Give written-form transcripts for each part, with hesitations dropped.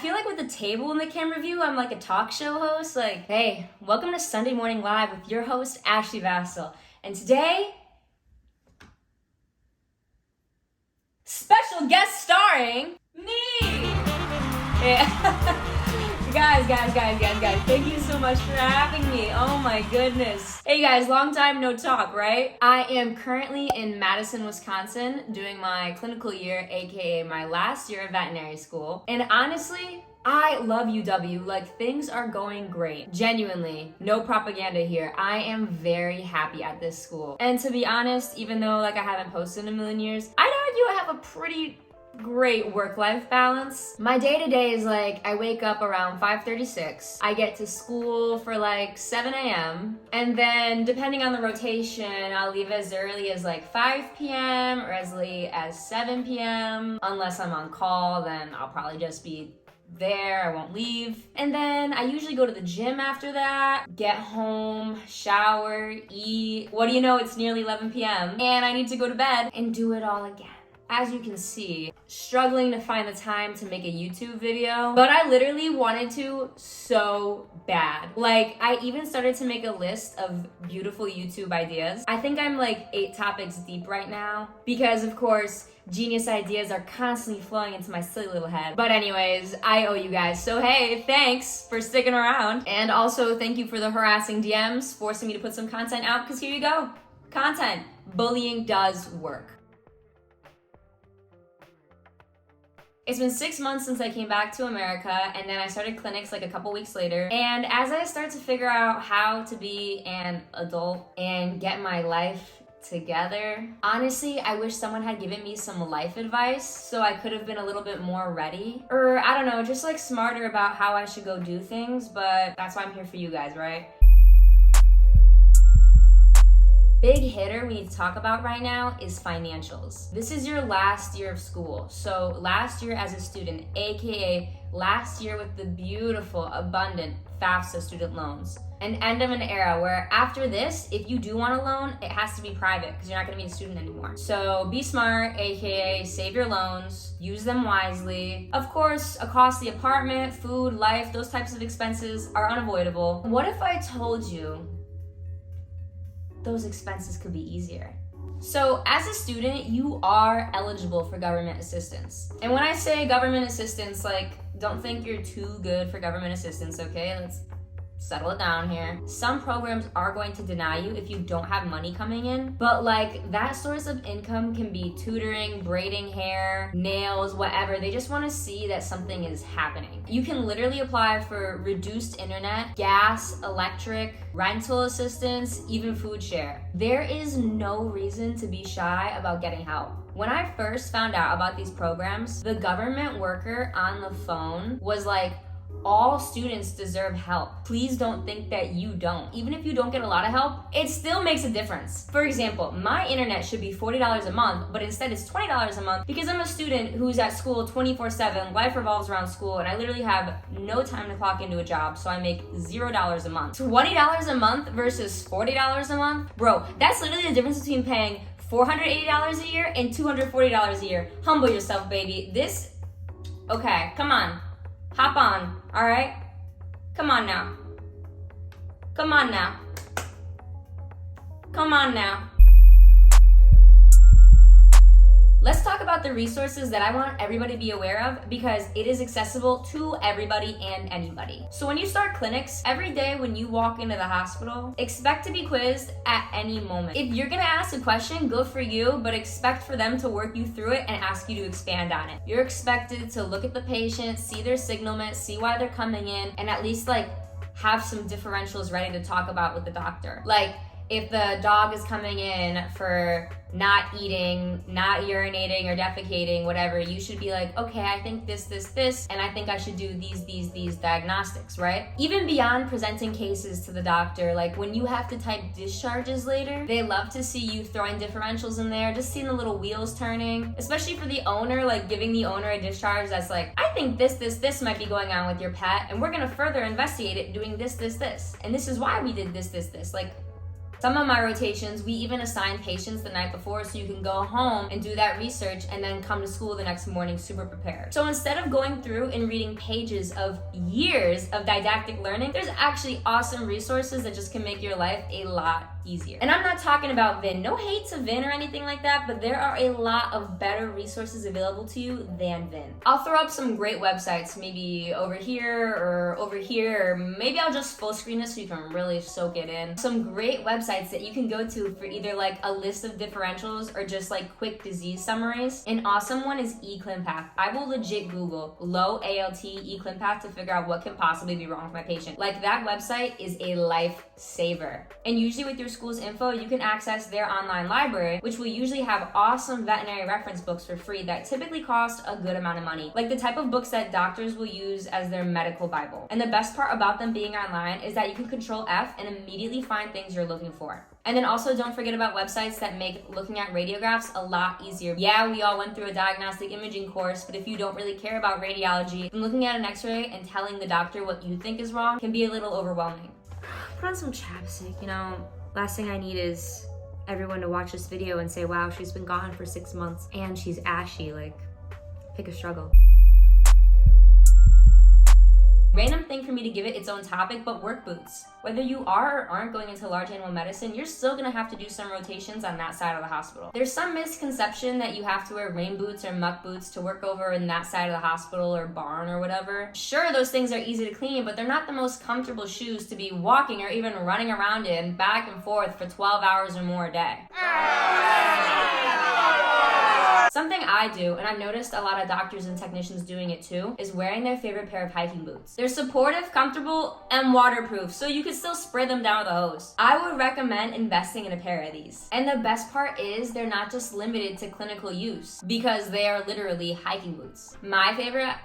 feel like with the table in the camera view, I'm like a talk show host. Like, hey, welcome to Sunday Morning Live with your host, Ashley Vassell. And today, special guest starring me. Yeah. Guys, thank you so much for having me. Oh my goodness. Hey guys, long time no talk, right? I am currently in Madison, Wisconsin, doing my clinical year, aka my last year of veterinary school. And honestly, I love UW. Like, things are going great. Genuinely, no propaganda here. I am very happy at this school. And to be honest, even though like I haven't posted in a million years, I'd argue I have a pretty great work-life balance. My day-to-day is like, I wake up around 5:36. I get to school for like 7 a.m. And then depending on the rotation, I'll leave as early as like 5 p.m. or as late as 7 p.m. Unless I'm on call, then I'll probably just be there, I won't leave. And then I usually go to the gym after that, get home, shower, eat. What do you know, it's nearly 11 p.m. and I need to go to bed and do it all again. As you can see, struggling to find the time to make a YouTube video, but I literally wanted to so bad. Like, I even started to make a list of beautiful YouTube ideas. I think I'm like 8 topics deep right now because, of course, genius ideas are constantly flowing into my silly little head. But anyways, I owe you guys. So hey, thanks for sticking around. And also thank you for the harassing DMs, forcing me to put some content out, because here you go. Content. Bullying does work. It's been 6 months since I came back to America, and then I started clinics like a couple weeks later. And as I start to figure out how to be an adult and get my life together, honestly, I wish someone had given me some life advice so I could have been a little bit more ready. Or I don't know, just like smarter about how I should go do things, but that's why I'm here for you guys, right? Big hitter we need to talk about right now is financials. This is your last year of school. So last year as a student, aka last year with the beautiful, abundant FAFSA student loans. An end of an era where after this, if you do want a loan, it has to be private because you're not gonna be a student anymore. So be smart, aka save your loans, use them wisely. Of course, a costly apartment, food, life, those types of expenses are unavoidable. What if I told you those expenses could be easier? So as a student, you are eligible for government assistance. And when I say government assistance, like, don't think you're too good for government assistance, okay? Let's settle it down here. Some programs are going to deny you if you don't have money coming in, but like that source of income can be tutoring, braiding hair, nails, whatever. They just want to see that something is happening. You can literally apply for reduced internet, gas, electric, rental assistance, even food share. There is no reason to be shy about getting help. When I first found out about these programs, the government worker on the phone was like, all students deserve help. Please don't think that you don't. Even if you don't get a lot of help, it still makes a difference. For example, my internet should be $40 a month, but instead it's $20 a month because I'm a student who's at school 24/7, life revolves around school, and I literally have no time to clock into a job, so I make $0 a month. $20 a month versus $40 a month? Bro, that's literally the difference between paying $480 a year and $240 a year. Humble yourself, baby. Okay, come on. Hop on, all right? Come on now. Come on now. Come on now. Let's talk about the resources that I want everybody to be aware of because it is accessible to everybody and anybody. So when you start clinics, every day when you walk into the hospital, expect to be quizzed at any moment. If you're gonna ask a question, good for you, but expect for them to work you through it and ask you to expand on it. You're expected to look at the patient, see their signalment, see why they're coming in, and at least like have some differentials ready to talk about with the doctor. Like, if the dog is coming in for not eating, not urinating or defecating, whatever, you should be like, okay, I think this, and I think I should do these diagnostics, right? Even beyond presenting cases to the doctor, like when you have to type discharges later, they love to see you throwing differentials in there, just seeing the little wheels turning, especially for the owner, like giving the owner a discharge that's like, I think this might be going on with your pet, and we're gonna further investigate it doing this, and this is why we did this. Like, Some of my rotations, we even assign patients the night before so you can go home and do that research and then come to school the next morning super prepared. So instead of going through and reading pages of years of didactic learning, there's actually awesome resources that just can make your life a lot easier. And I'm not talking about VIN. No hate to VIN or anything like that, but there are a lot of better resources available to you than VIN. I'll throw up some great websites, maybe over here, or maybe I'll just full screen this so you can really soak it in. Some great websites that you can go to for either like a list of differentials or just like quick disease summaries. An awesome one is eClinPath. I will legit Google low ALT eClinPath to figure out what can possibly be wrong with my patient. Like, that website is a lifesaver. And usually with your school's info, you can access their online library, which will usually have awesome veterinary reference books for free that typically cost a good amount of money. Like the type of books that doctors will use as their medical Bible. And the best part about them being online is that you can Control F and immediately find things you're looking for. And then also don't forget about websites that make looking at radiographs a lot easier. Yeah, we all went through a diagnostic imaging course, but if you don't really care about radiology, then looking at an x-ray and telling the doctor what you think is wrong can be a little overwhelming. Put on some chapstick, you know. Last thing I need is everyone to watch this video and say, wow, she's been gone for 6 months and she's ashy. Like, pick a struggle. Random thing for me to give it its own topic, but work boots. Whether you are or aren't going into large animal medicine, you're still gonna have to do some rotations on that side of the hospital. There's some misconception that you have to wear rain boots or muck boots to work over in that side of the hospital or barn or whatever. Sure, those things are easy to clean, but they're not the most comfortable shoes to be walking or even running around in back and forth for 12 hours or more a day. Something I do, and I've noticed a lot of doctors and technicians doing it too, is wearing their favorite pair of hiking boots. They're supportive, comfortable, and waterproof, so you can still spray them down with a hose. I would recommend investing in a pair of these. And the best part is they're not just limited to clinical use, because they are literally hiking boots. My favorite...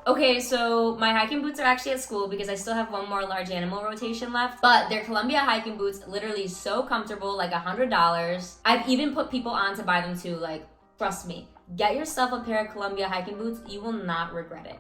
Okay, so my hiking boots are actually at school because I still have one more large animal rotation left, but they're Columbia hiking boots, literally so comfortable, like $100. I've even put people on to buy them too, like, trust me. Get yourself a pair of Columbia hiking boots, you will not regret it.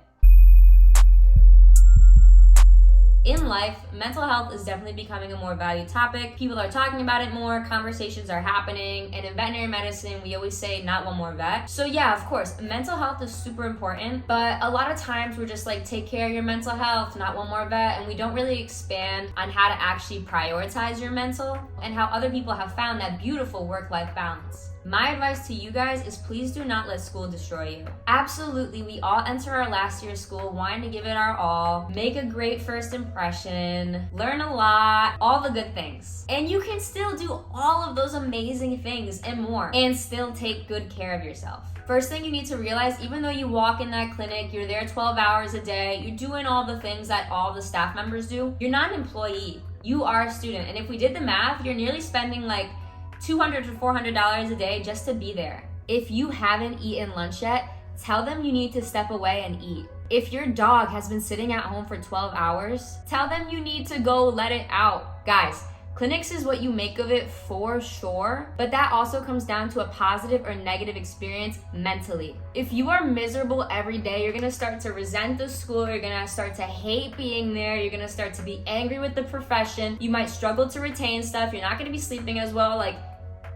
In life, mental health is definitely becoming a more valued topic. People are talking about it more, conversations are happening, and in veterinary medicine, we always say not one more vet. So yeah, of course, mental health is super important, but a lot of times we're just like, take care of your mental health, not one more vet, and we don't really expand on how to actually prioritize your mental and how other people have found that beautiful work-life balance. My advice to you guys is please do not let school destroy you. Absolutely, we all enter our last year of school wanting to give it our all, make a great first impression, learn a lot, all the good things. And you can still do all of those amazing things and more, and still take good care of yourself. First thing you need to realize, even though you walk in that clinic, you're there 12 hours a day, you're doing all the things that all the staff members do, you're not an employee. You are a student. And if we did the math, you're nearly spending like $200 to $400 a day just to be there. If you haven't eaten lunch yet, tell them you need to step away and eat. If your dog has been sitting at home for 12 hours, tell them you need to go let it out. Guys, clinics is what you make of it for sure, but that also comes down to a positive or negative experience mentally. If you are miserable every day, you're gonna start to resent the school, you're gonna start to hate being there, you're gonna start to be angry with the profession, you might struggle to retain stuff, you're not gonna be sleeping as well. Like,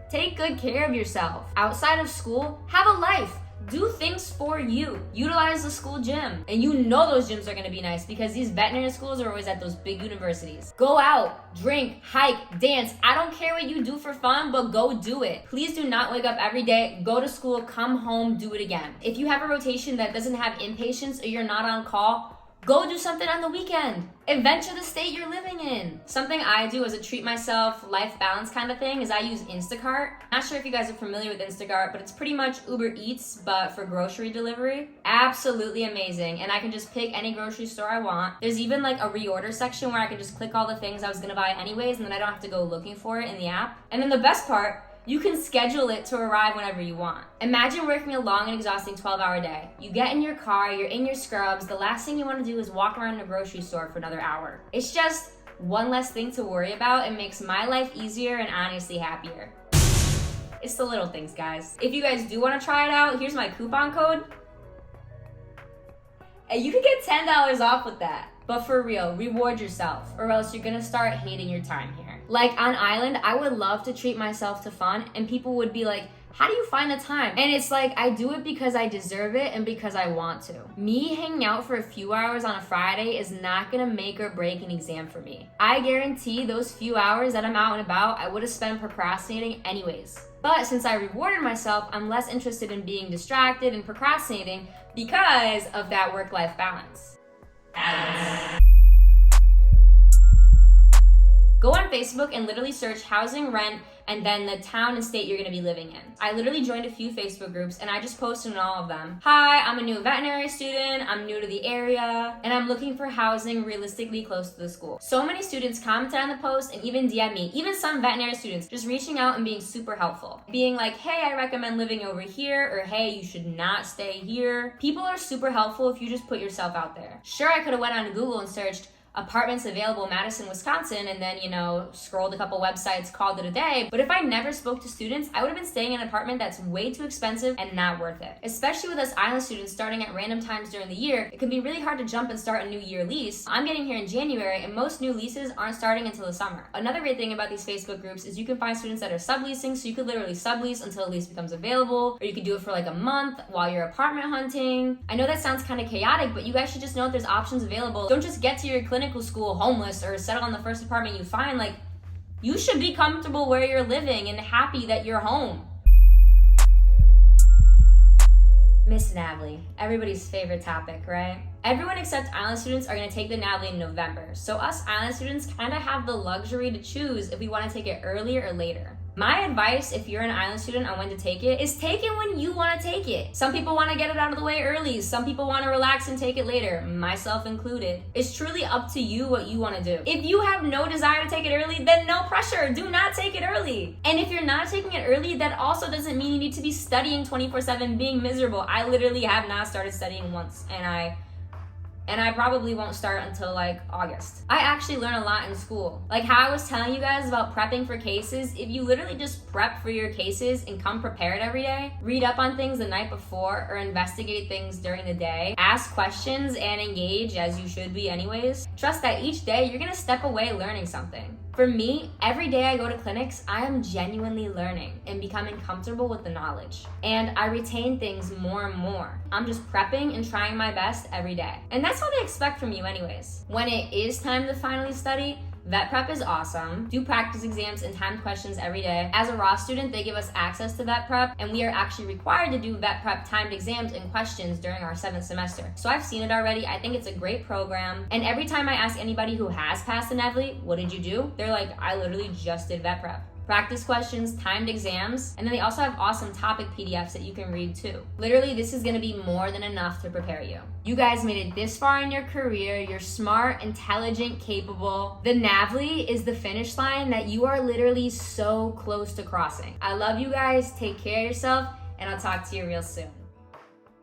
take good care of yourself. Outside of school, have a life. Do things for you. Utilize the school gym. And you know those gyms are gonna be nice because these veterinary schools are always at those big universities. Go out, drink, hike, dance. I don't care what you do for fun, but go do it. Please do not wake up every day, go to school, come home, do it again. If you have a rotation that doesn't have inpatients or you're not on call, go do something on the weekend. Adventure the state you're living in. Something I do as a treat myself, life balance kind of thing is I use Instacart. Not sure if you guys are familiar with Instacart, but it's pretty much Uber Eats, but for grocery delivery. Absolutely amazing. And I can just pick any grocery store I want. There's even like a reorder section where I can just click all the things I was gonna buy anyways, and then I don't have to go looking for it in the app. And then the best part, you can schedule it to arrive whenever you want. Imagine working a long and exhausting 12-hour day. You get in your car, you're in your scrubs, the last thing you want to do is walk around a grocery store for another hour. It's just one less thing to worry about and makes my life easier and honestly happier. It's the little things, guys. If you guys do want to try it out, here's my coupon code. And you can get $10 off with that. But for real, reward yourself, or else you're gonna start hating your time here. Like on island, I would love to treat myself to fun, and people would be like, how do you find the time? And it's like, I do it because I deserve it and because I want to. Me hanging out for a few hours on a Friday is not gonna make or break an exam for me. I guarantee those few hours that I'm out and about, I would have spent procrastinating anyways. But since I rewarded myself, I'm less interested in being distracted and procrastinating because of that work-life balance. Go on Facebook and literally search housing, rent, and then the town and state you're gonna be living in. I literally joined a few Facebook groups and I just posted in all of them, hi, I'm a new veterinary student, I'm new to the area, and I'm looking for housing realistically close to the school. So many students commented on the post and even DM me, even some veterinary students, just reaching out and being super helpful. Being like, hey, I recommend living over here, or hey, you should not stay here. People are super helpful if you just put yourself out there. Sure, I could have went on Google and searched apartments available Madison, Wisconsin, and then, scrolled a couple websites, called it a day. But if I never spoke to students, I would have been staying in an apartment that's way too expensive and not worth it. Especially with us island students starting at random times during the year, it can be really hard to jump and start a new year lease. I'm getting here in January, and most new leases aren't starting until the summer. Another great thing about these Facebook groups is you can find students that are subleasing, so you could literally sublease until a lease becomes available, or you could do it for like a month while you're apartment hunting. I know that sounds kind of chaotic, but you guys should just know that there's options available. Don't just get to your clinical school homeless or settle on the first apartment you find. Like, you should be comfortable where you're living and happy that you're home. Miss NAVLE, everybody's favorite topic, right? Everyone except island students are gonna take the NAVLE in November, so us island students kind of have the luxury to choose if we want to take it earlier or later. My advice, if you're an island student on when to take it, is take it when you want to take it. Some people want to get it out of the way early. Some people want to relax and take it later, myself included. It's truly up to you what you want to do. If you have no desire to take it early, then no pressure. Do not take it early. And if you're not taking it early, that also doesn't mean you need to be studying 24/7, being miserable. I literally have not started studying once, and I probably won't start until like August. I actually learn a lot in school. Like how I was telling you guys about prepping for cases, if you literally just prep for your cases and come prepared every day, read up on things the night before or investigate things during the day, ask questions and engage as you should be anyways, trust that each day you're gonna step away learning something. For me, every day I go to clinics, I am genuinely learning and becoming comfortable with the knowledge. And I retain things more and more. I'm just prepping and trying my best every day. And that's what they expect from you anyways. When it is time to finally study, vet prep is awesome. Do practice exams and timed questions every day. As a raw student, they give us access to vet prep, and we are actually required to do vet prep timed exams and questions during our 7th semester. So I've seen it already. I think it's a great program. And every time I ask anybody who has passed the NAVLE, what did you do? They're like, I literally just did vet prep. Practice questions, timed exams, and then they also have awesome topic PDFs that you can read too. Literally, this is gonna be more than enough to prepare you. You guys made it this far in your career. You're smart, intelligent, capable. The NAVLE is the finish line that you are literally so close to crossing. I love you guys. Take care of yourself, and I'll talk to you real soon.